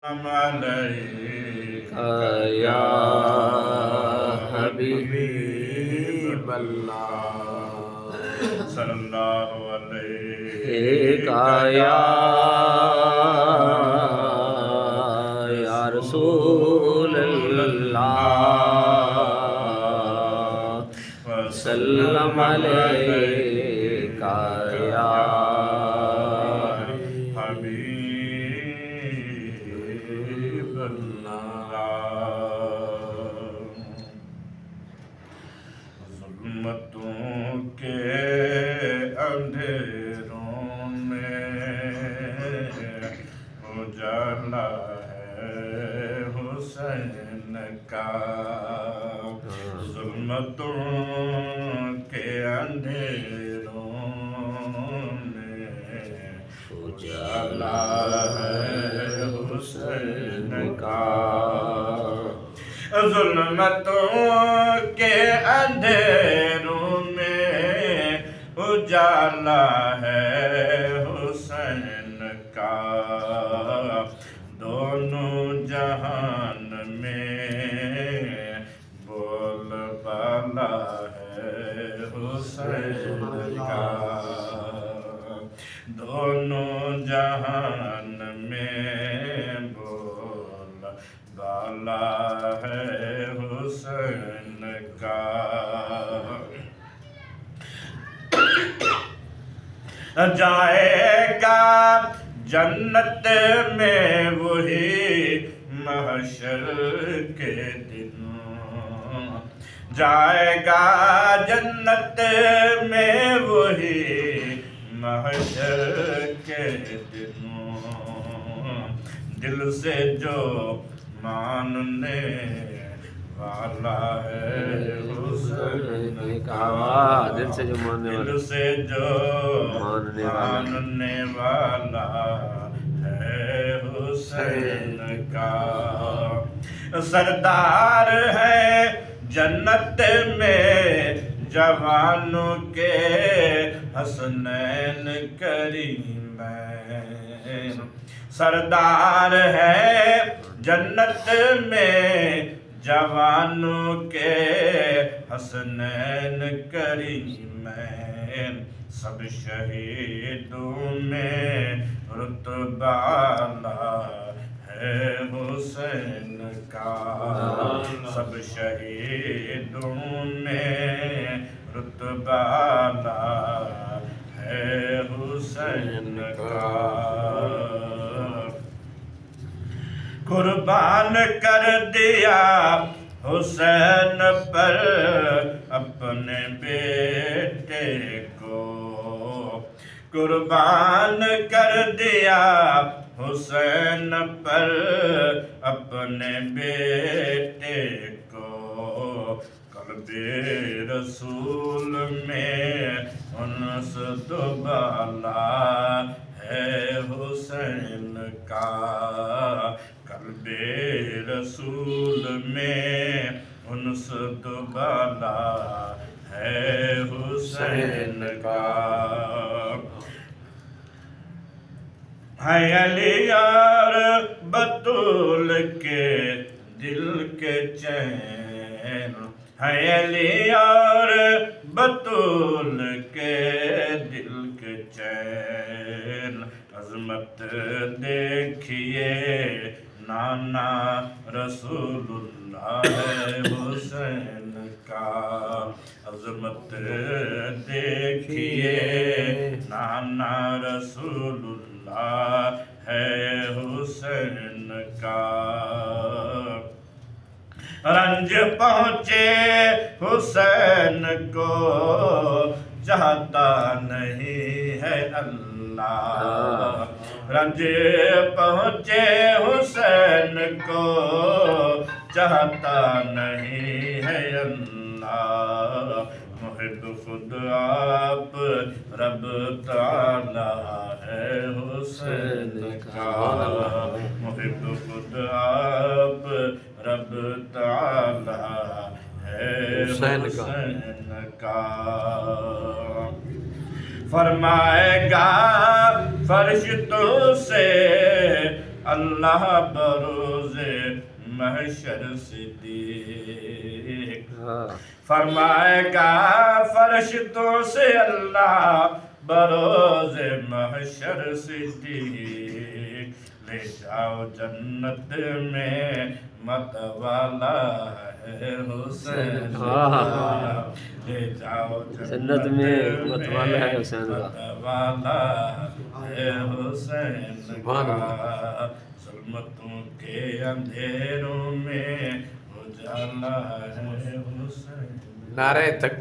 عليك یا حبیب اللہ صلی اللہ علیک یا رسول اللہ وسلم علیک یا حبیب اللہ ظلمتوں کے اندھیروں میں اجالا ہے حسین کا ظلمتوں کے اندھیروں میں اجالا ہے حسین کا ظلمتوں کے اندھیروں میں اجالا ہے حسین کا دونوں جہان میں بول بالا ہے حسین کا دونوں جہان میں بول بالا ہے حسین کا جائے گا جنت میں وہی محشر کے دن جائے گا جنت میں وہی محشر کے دن دل سے جو ماننے والا ہے حسین کا دل سے جو ماننے والا دل سے جو ماننے والا ہے حسین کا سردار ہے جنت میں جوانوں کے حسنین کریمین سردار ہے جنت میں جوانوں کے حسنین کریمین سب شہیدوں میں رتبہ اعلیٰ ہے حسین کا سب شہیدوں میں رتبہ اعلیٰ ہے حسین کا قربان کر دیا حسین پر اپنے بیٹے کو قربان کر دیا حسین پر اپنے بیٹے کو قلب رسول میں انس دوبالا ہے حسین کا قلب رسول میں انس دوبالا ہے حسین کا ہے علی یار بطول کے دل کے چین ہے علی یار بطول کے دل کے چین عظمت دیکھیے نانا رسول اللہ ہے حسین کا عظمت دیکھیے نانا رسول اللہ ہے حسین کا رنج پہنچے حسین کو چاہتا نہیں ہے اللہ رنج پہنچے حسین کو چاہتا نہیں ہے اللہ محب خود آپ رب تعالی ہے حسین کا محب خود آپ رب تعالی ہے حسین کا فرمائے گا فرشتوں سے اللہ بروز محشر صدیق فرمائے گا فرشتوں سے اللہ بروز محشر صدیق لے جاؤ جنت میں مت والا ہے حسین کا لے جاؤ جنت میں مت والا ہے حسین کا مت والا ہے حسین کا ظلمتوں کے اندھیروں میں اجالا ہے حسین نعرہ تکبیر